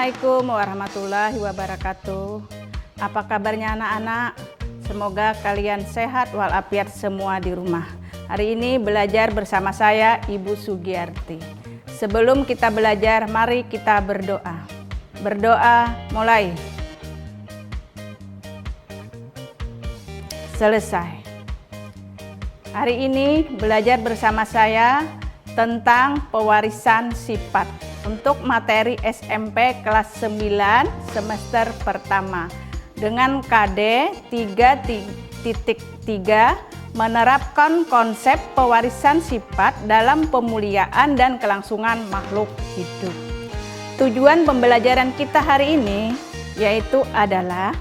Assalamualaikum warahmatullahi wabarakatuh. Apa kabarnya anak-anak? Semoga kalian sehat walafiat semua di rumah. Hari ini belajar bersama saya Ibu Sugiyarti. Sebelum kita belajar, mari kita berdoa. Berdoa mulai. Selesai. Hari ini belajar bersama saya tentang pewarisan sifat untuk materi SMP kelas 9 semester pertama dengan KD 3.3 menerapkan konsep pewarisan sifat dalam pemuliaan dan kelangsungan makhluk hidup. Tujuan pembelajaran kita hari ini yaitu adalah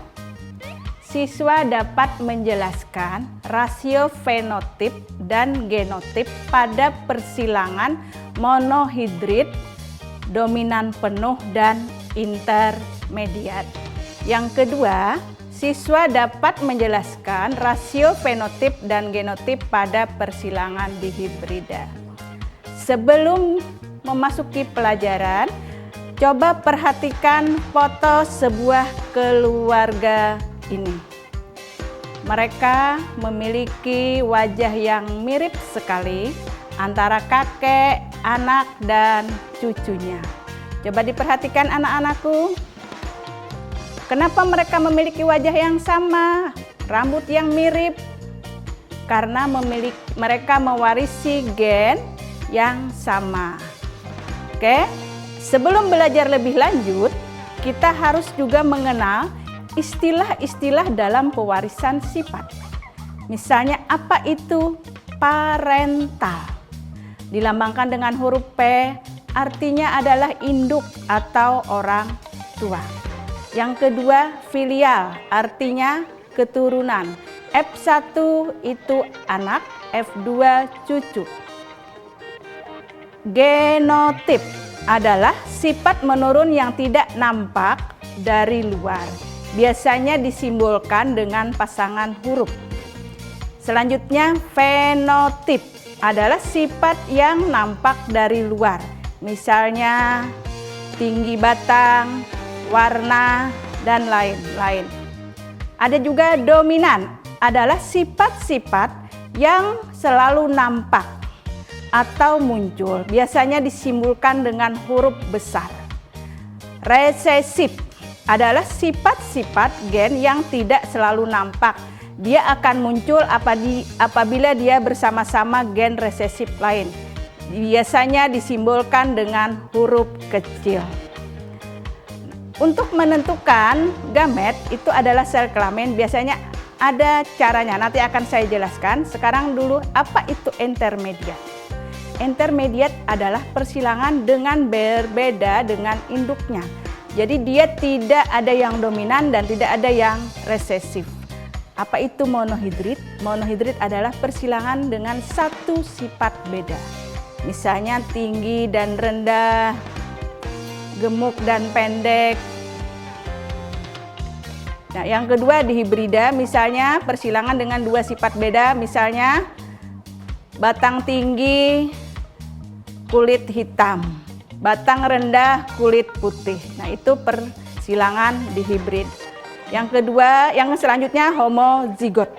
siswa dapat menjelaskan rasio fenotip dan genotip pada persilangan monohidrid, dominan penuh dan intermediat. Yang kedua, siswa dapat menjelaskan rasio fenotip dan genotip pada persilangan dihibrida. Sebelum memasuki pelajaran, coba perhatikan foto sebuah keluarga ini. Mereka memiliki wajah yang mirip sekali antara kakek, anak, dan cucunya. Coba diperhatikan anak-anakku. Kenapa mereka memiliki wajah yang sama, rambut yang mirip? Karena mereka mewarisi gen yang sama. Oke, sebelum belajar lebih lanjut, kita harus juga mengenal istilah-istilah dalam pewarisan sifat. Misalnya, apa itu parental? Dilambangkan dengan huruf P, artinya adalah induk atau orang tua. Yang kedua, filial, artinya keturunan. F1 itu anak, F2 cucu. Genotip adalah sifat menurun yang tidak nampak dari luar. Biasanya disimbolkan dengan pasangan huruf. Selanjutnya, fenotip adalah sifat yang nampak dari luar. Misalnya tinggi batang, warna, dan lain-lain. Ada juga dominan, adalah sifat-sifat yang selalu nampak atau muncul. Biasanya disimbolkan dengan huruf besar. Resesif adalah sifat-sifat gen yang tidak selalu nampak. Dia akan muncul apabila dia bersama-sama gen resesif lain. Biasanya disimbolkan dengan huruf kecil. Untuk menentukan gamet itu adalah sel kelamin. Biasanya ada caranya, nanti akan saya jelaskan. Sekarang dulu, apa itu intermediat? Intermediat adalah persilangan dengan berbeda dengan induknya. Jadi dia tidak ada yang dominan dan tidak ada yang resesif. Apa itu monohidrid? Monohidrid adalah persilangan dengan satu sifat beda. Misalnya tinggi dan rendah, gemuk dan pendek. Nah, yang kedua dihibrida, misalnya persilangan dengan dua sifat beda, misalnya batang tinggi, kulit hitam, batang rendah, kulit putih. Nah, itu persilangan dihibrid. Yang kedua, yang selanjutnya homozigot,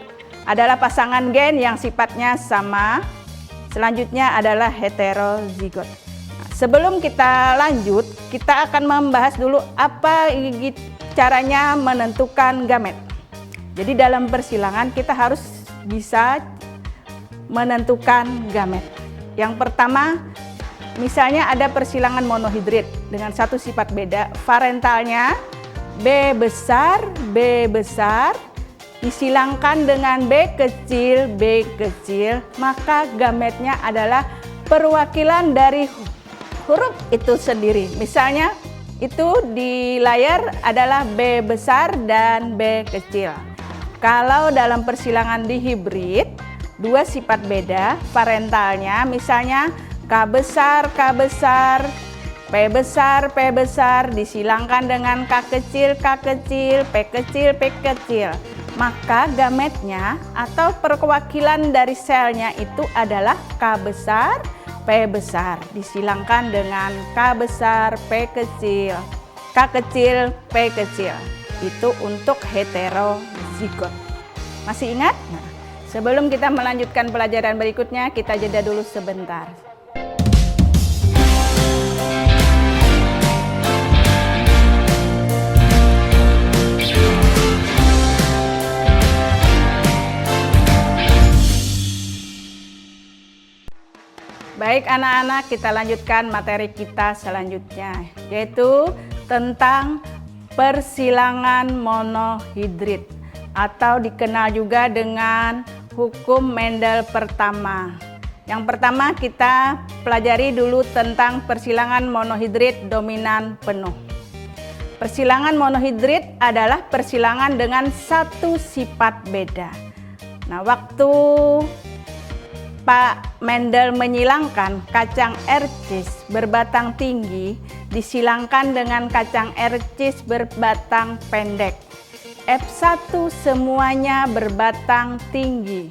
adalah pasangan gen yang sifatnya sama. Selanjutnya adalah heterozigot. Nah, sebelum kita lanjut, kita akan membahas dulu apa caranya menentukan gamet. Jadi dalam persilangan kita harus bisa menentukan gamet. Yang pertama, misalnya ada persilangan monohidrid dengan satu sifat beda, parentalnya B besar, disilangkan dengan B kecil, maka gametnya adalah perwakilan dari huruf itu sendiri. Misalnya itu di layar adalah B besar dan B kecil. Kalau dalam persilangan dihibrid, dua sifat beda, parentalnya misalnya K besar, P besar, disilangkan dengan K kecil, P kecil. Maka gametnya atau perwakilan dari selnya itu adalah K besar, P besar, disilangkan dengan K besar, P kecil. K kecil, P kecil. Itu untuk heterozigot. Masih ingat? Nah, sebelum kita melanjutkan pelajaran berikutnya, kita jeda dulu sebentar. Baik anak-anak, kita lanjutkan materi kita selanjutnya, yaitu tentang persilangan monohidrid atau dikenal juga dengan hukum Mendel pertama. Yang pertama kita pelajari dulu tentang persilangan monohidrid dominan penuh. Persilangan monohidrid adalah persilangan dengan satu sifat beda. Nah, waktu Pak Mendel menyilangkan kacang ercis berbatang tinggi disilangkan dengan kacang ercis berbatang pendek. F1 semuanya berbatang tinggi.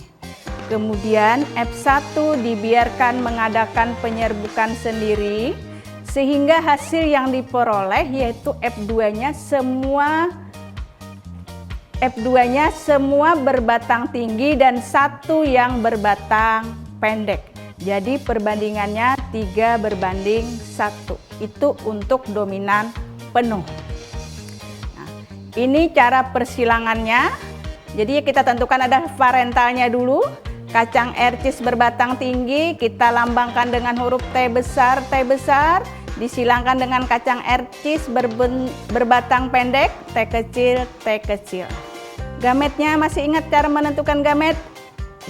Kemudian F1 dibiarkan mengadakan penyerbukan sendiri sehingga hasil yang diperoleh yaitu F2-nya semua berbatang tinggi dan satu yang berbatang pendek. Jadi perbandingannya 3:1. Itu untuk dominan penuh. Nah, ini cara persilangannya. Jadi kita tentukan ada parentalnya dulu. Kacang ercis berbatang tinggi kita lambangkan dengan huruf T besar, disilangkan dengan kacang ercis berbatang pendek, T kecil, T kecil. Gametnya masih ingat cara menentukan gamet?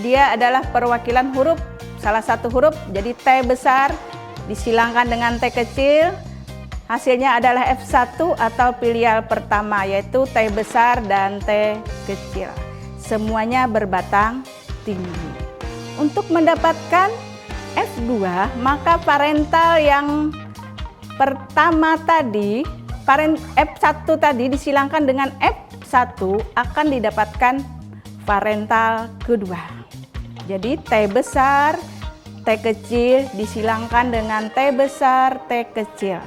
Dia adalah perwakilan huruf, salah satu huruf, jadi T besar disilangkan dengan T kecil, hasilnya adalah F1 atau filial pertama, yaitu T besar dan T kecil. Semuanya berbatang tinggi. Untuk mendapatkan F2, maka parental yang pertama tadi, F1 tadi disilangkan dengan F1 akan didapatkan parental kedua. Jadi T besar, T kecil disilangkan dengan T besar, T kecil.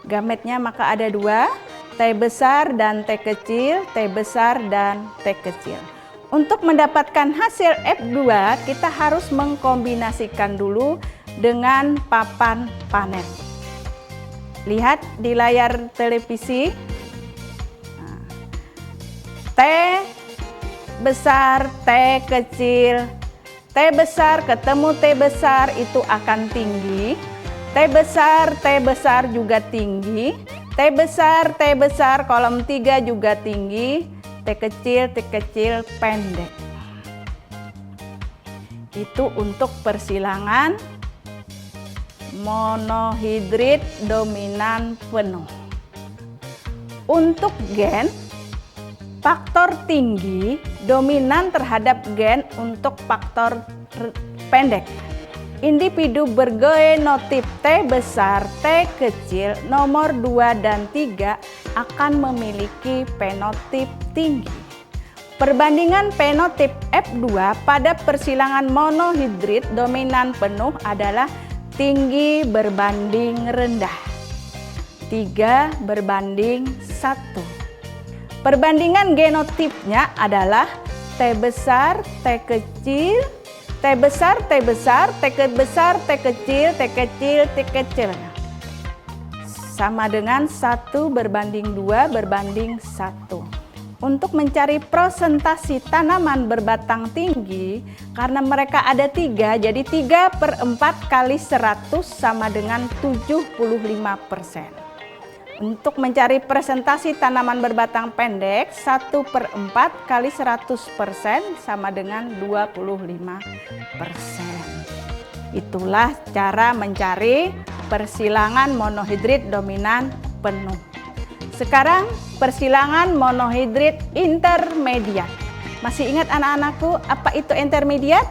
Gametnya maka ada dua, T besar dan T kecil, T besar dan T kecil. Untuk mendapatkan hasil F2, kita harus mengkombinasikan dulu dengan papan panen. Lihat di layar televisi. Nah, T besar, T kecil, T besar ketemu T besar itu akan tinggi. T besar juga tinggi. T besar kolom 3 juga tinggi. T kecil pendek. Itu untuk persilangan monohidrid dominan penuh. Untuk gen, faktor tinggi dominan terhadap gen untuk faktor pendek. Individu bergenotip T besar, T kecil, nomor 2 dan 3 akan memiliki fenotip tinggi. Perbandingan fenotip F2 pada persilangan monohidrid dominan penuh adalah tinggi berbanding rendah. 3:1. Perbandingan genotipnya adalah T besar, T kecil, T besar, T besar, T besar, T kecil, T kecil, T kecil. Sama dengan 1:2:1. Untuk mencari persentase tanaman berbatang tinggi, karena mereka ada 3, jadi 3/4 kali 100 sama dengan 75%. Untuk mencari presentasi tanaman berbatang pendek, 1/4 kali 100% sama dengan 25%. Itulah cara mencari persilangan monohidrid dominan penuh. Sekarang persilangan monohidrid intermediat. Masih ingat anak-anakku apa itu intermediat?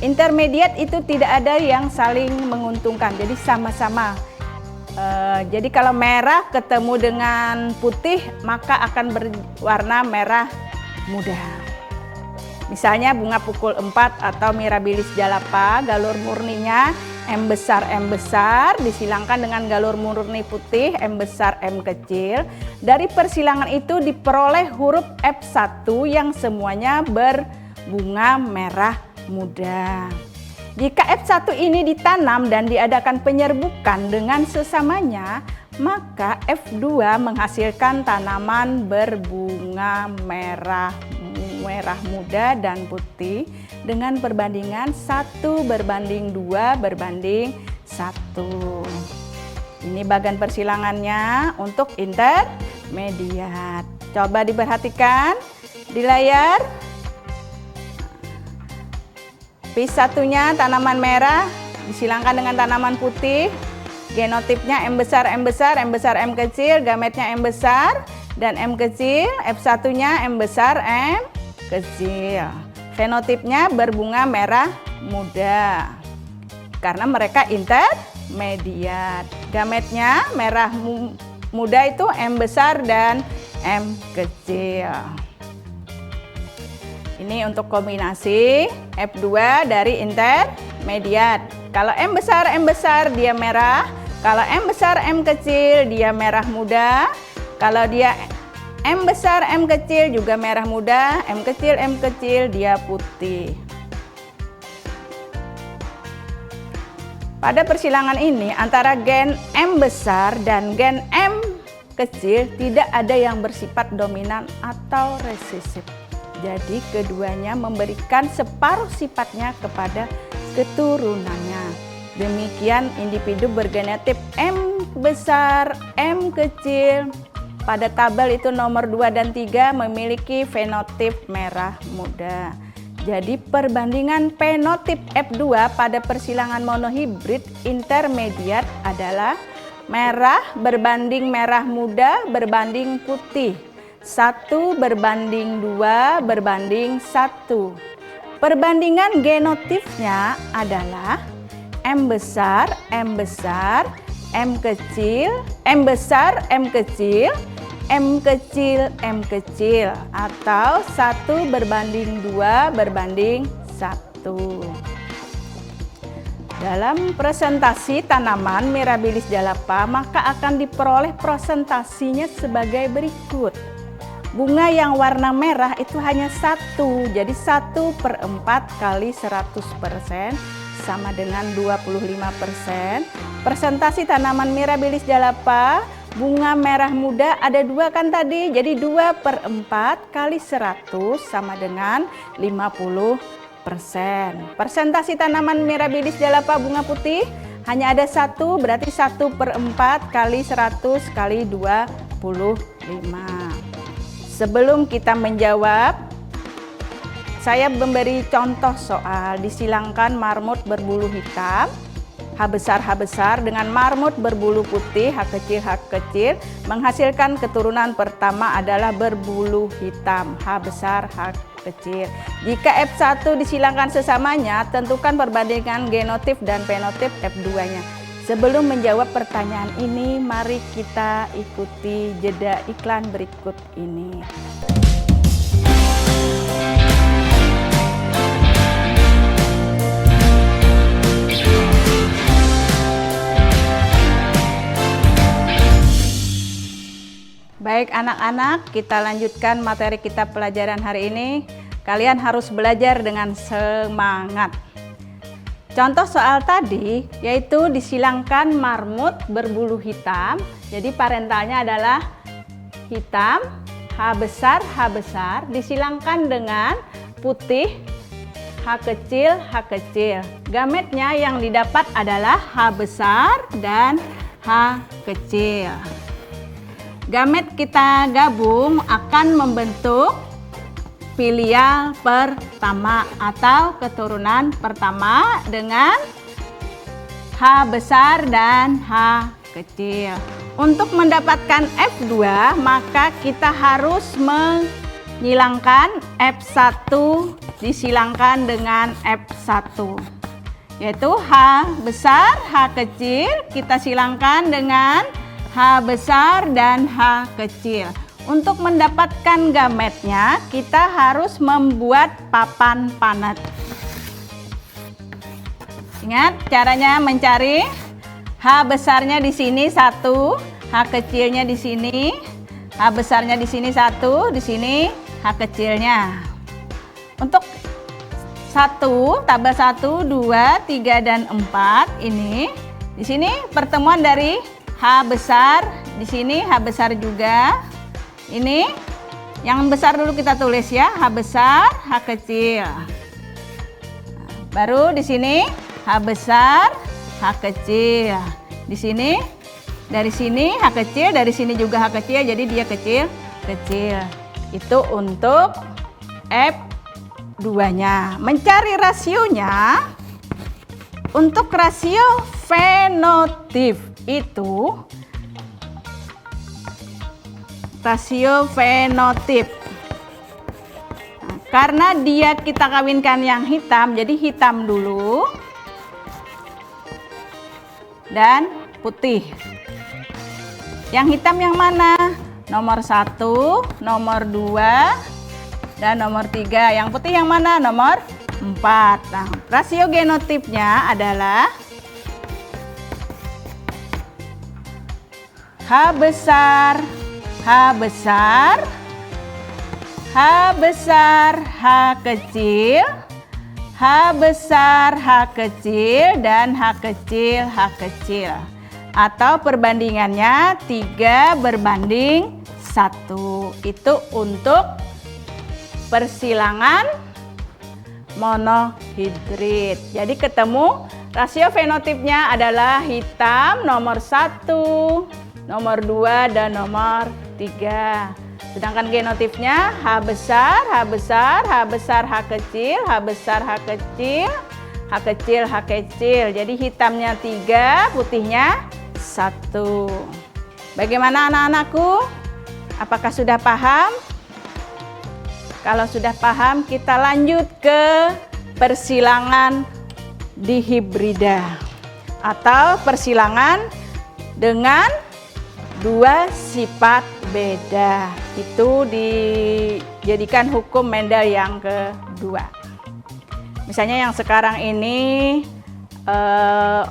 Intermediat itu tidak ada yang saling menguntungkan, jadi sama-sama. Jadi kalau merah ketemu dengan putih maka akan berwarna merah muda. Misalnya bunga pukul 4 atau Mirabilis jalapa, galur murninya M besar disilangkan dengan galur murni putih M besar M kecil. Dari persilangan itu diperoleh huruf F1 yang semuanya berbunga merah muda. Jika F1 ini ditanam dan diadakan penyerbukan dengan sesamanya, maka F2 menghasilkan tanaman berbunga merah muda dan putih dengan perbandingan 1:2:1. Ini bagian persilangannya untuk intermediat. Coba diperhatikan di layar. P1-nya tanaman merah disilangkan dengan tanaman putih. Genotipnya M besar, M kecil, gametnya M besar dan M kecil. F1-nya M besar, M kecil. Fenotipnya berbunga merah muda karena mereka intermediat. Gametnya merah muda itu M besar dan M kecil. Ini untuk kombinasi F2 dari intermediat. Kalau M besar dia merah. Kalau M besar M kecil dia merah muda. Kalau dia M besar M kecil juga merah muda. M kecil dia putih. Pada persilangan ini antara gen M besar dan gen M kecil tidak ada yang bersifat dominan atau resesif. Jadi keduanya memberikan separuh sifatnya kepada keturunannya. Demikian individu bergenotip M besar, M kecil pada tabel itu nomor 2 dan 3 memiliki fenotip merah muda. Jadi perbandingan fenotip F2 pada persilangan monohibrid intermediat adalah merah berbanding merah muda berbanding putih. 1:2:1. Perbandingan genotipnya adalah M besar, M kecil, M besar, M kecil, M kecil atau 1:2:1. Dalam presentasi tanaman Mirabilis jalapa maka akan diperoleh presentasinya sebagai berikut. Bunga yang warna merah itu hanya 1, jadi 1/4 kali 100% sama dengan 25%. Presentasi tanaman Mirabilis jalapa, bunga merah muda ada 2 kan tadi, jadi 2/4 kali 100 sama dengan 50%. Presentasi tanaman Mirabilis jalapa bunga putih hanya ada 1, berarti 1/4 kali 100 kali 25. Sebelum kita menjawab, saya memberi contoh soal disilangkan marmut berbulu hitam, H besar dengan marmut berbulu putih, H kecil, menghasilkan keturunan pertama adalah berbulu hitam, H besar, H kecil. Jika F1 disilangkan sesamanya, tentukan perbandingan genotip dan fenotip F2-nya. Sebelum menjawab pertanyaan ini, mari kita ikuti jeda iklan berikut ini. Baik anak-anak, kita lanjutkan materi kita pelajaran hari ini. Kalian harus belajar dengan semangat. Contoh soal tadi yaitu disilangkan marmut berbulu hitam. Jadi parentalnya adalah hitam, H besar, disilangkan dengan putih, H kecil. Gametnya yang didapat adalah H besar dan H kecil. Gamet kita gabung akan membentuk filial pertama atau keturunan pertama dengan H besar dan H kecil. Untuk mendapatkan F2 maka kita harus menyilangkan F1 disilangkan dengan F1, yaitu H besar, H kecil kita silangkan dengan H besar dan H kecil. Untuk mendapatkan gametnya, kita harus membuat papan panet. Ingat caranya mencari. H besarnya di sini 1, H kecilnya di sini, H besarnya di sini 1, di sini H kecilnya. Untuk 1, tabel 1, 2, 3 dan 4 ini di sini pertemuan dari H besar, di sini H besar juga. Ini yang besar dulu kita tulis ya, H besar, H kecil. Baru di sini H besar, H kecil. Di sini, dari sini H kecil, dari sini juga H kecil, jadi dia kecil. Itu untuk F2-nya. Mencari rasionya, untuk rasio fenotip itu, rasio fenotip. Nah, karena dia kita kawinkan yang hitam, jadi hitam dulu. Dan putih. Yang hitam yang mana? Nomor 1, nomor 2, dan nomor 3. Yang putih yang mana? Nomor 4. Nah, rasio genotipnya adalah H besar, H besar, H besar, H kecil, H besar, H kecil, dan H kecil, H kecil. Atau perbandingannya 3 berbanding 1. Itu untuk persilangan monohidrid. Jadi ketemu rasio fenotipnya adalah hitam nomor 1, nomor 2, dan nomor 3. Sedangkan genotipnya H besar, H besar, H besar, H kecil, H besar, H kecil, H kecil, H kecil. Jadi hitamnya 3, putihnya 1. Bagaimana anak-anakku? Apakah sudah paham? Kalau sudah paham, kita lanjut ke persilangan dihibrida atau persilangan dengan 2 sifat beda. Itu dijadikan hukum Mendel yang kedua. Misalnya yang sekarang ini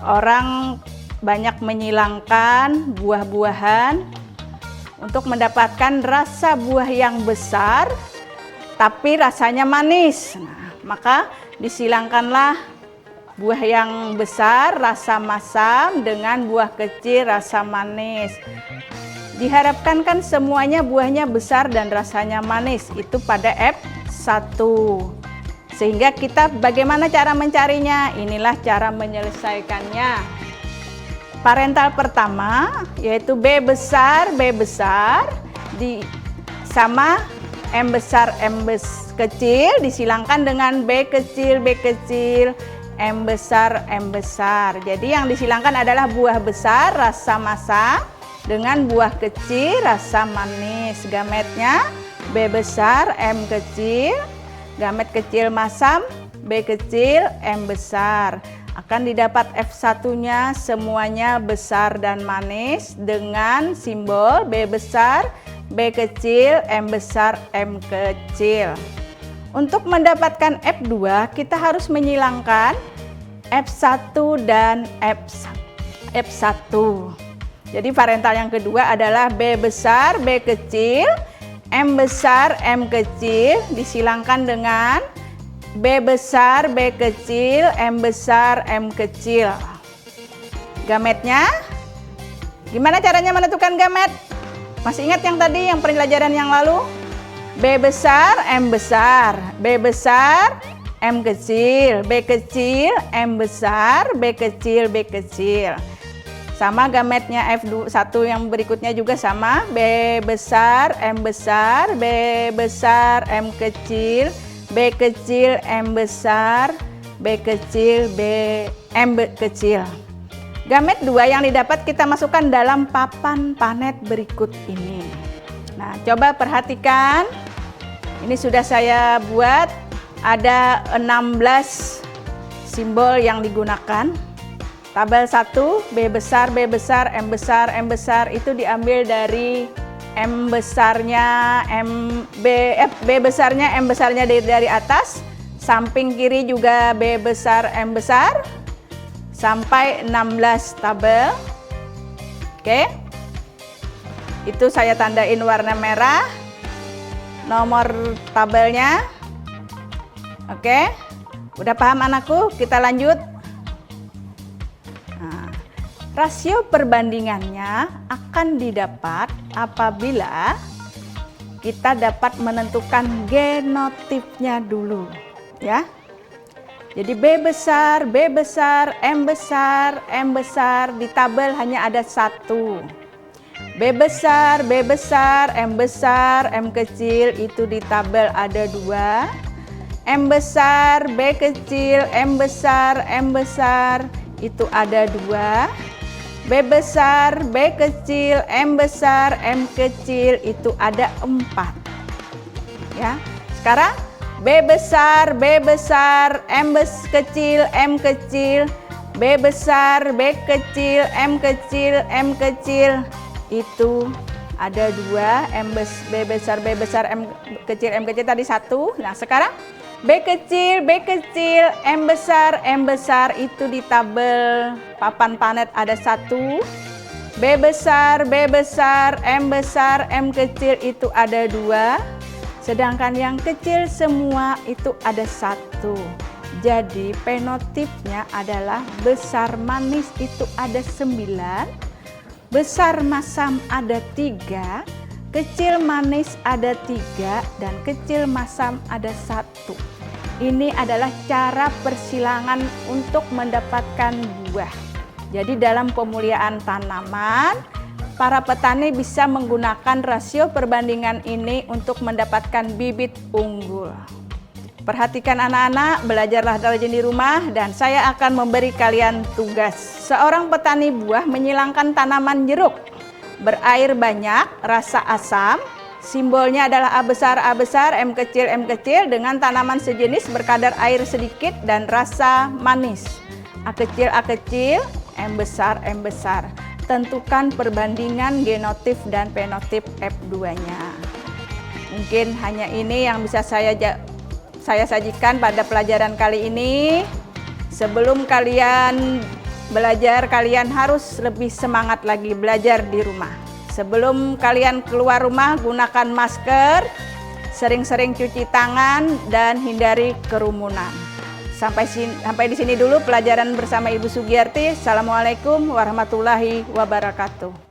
orang banyak menyilangkan buah-buahan untuk mendapatkan rasa buah yang besar tapi rasanya manis. Nah, maka disilangkanlah buah yang besar rasa masam dengan buah kecil rasa manis. Diharapkan kan semuanya buahnya besar dan rasanya manis, itu pada F1. Sehingga kita bagaimana cara mencarinya? Inilah cara menyelesaikannya. Parental pertama yaitu B besar sama M besar kecil disilangkan dengan B kecil, M besar. Jadi yang disilangkan adalah buah besar rasa masam dengan buah kecil rasa manis. Gametnya B besar, M kecil, gamet kecil masam, B kecil, M besar. Akan didapat F1-nya semuanya besar dan manis dengan simbol B besar, B kecil, M besar, M kecil. Untuk mendapatkan F2 kita harus menyilangkan F1 dan F1. Jadi parental yang kedua adalah B besar, B kecil, M besar, M kecil disilangkan dengan B besar, B kecil, M besar, M kecil. Gametnya, gimana caranya menentukan gamet? Masih ingat yang tadi, yang pelajaran yang lalu? B besar, M besar, B besar, M kecil, B kecil, M besar, B kecil, B kecil. Sama gametnya F1 yang berikutnya juga sama, B besar, M besar, B besar, M kecil, B kecil, M besar, B kecil, M kecil. Gamet 2 yang didapat kita masukkan dalam papan panet berikut ini. Nah, coba perhatikan. Ini sudah saya buat, ada 16 simbol yang digunakan. Tabel 1, B besar, M besar, M besar itu diambil dari M besarnya, B besarnya, M besarnya dari atas. Samping kiri juga B besar, M besar. sampai 16 tabel. Oke. Itu saya tandain warna merah. Nomor tabelnya. Oke. Udah paham anakku? Kita lanjut. Nah, rasio perbandingannya akan didapat apabila kita dapat menentukan genotipnya dulu, ya. Jadi B besar, B besar, M besar, M besar, di tabel hanya ada satu. B besar, B besar, M besar, M kecil, itu di tabel ada dua. M besar, B kecil, M besar, M besar, itu ada dua. B besar, B kecil, M besar, M kecil, itu ada 4. Ya. Sekarang B besar, M kecil, M kecil, B besar, B kecil, M kecil, M kecil, itu ada dua. B besar, M kecil tadi satu. Nah sekarang B kecil, M besar, itu di tabel papan planet ada satu. B besar, M kecil, itu ada dua. Sedangkan yang kecil semua itu ada satu. Jadi penotipnya adalah besar manis itu ada 9, besar masam ada 3, kecil manis ada 3, dan kecil masam ada 1. Ini adalah cara persilangan untuk mendapatkan buah. Jadi dalam pemuliaan tanaman, para petani bisa menggunakan rasio perbandingan ini untuk mendapatkan bibit unggul. Perhatikan anak-anak, belajarlah rajin di rumah dan saya akan memberi kalian tugas. Seorang petani buah menyilangkan tanaman jeruk. Berair banyak, rasa asam, simbolnya adalah A besar, M kecil dengan tanaman sejenis berkadar air sedikit dan rasa manis. A kecil, M besar. Tentukan perbandingan genotip dan fenotip F2-nya. Mungkin hanya ini yang bisa saya sajikan pada pelajaran kali ini. Sebelum kalian belajar, kalian harus lebih semangat lagi belajar di rumah. Sebelum kalian keluar rumah, gunakan masker, sering-sering cuci tangan, dan hindari kerumunan. Sampai di sini dulu pelajaran bersama Ibu Sugiyarti. Assalamualaikum warahmatullahi wabarakatuh.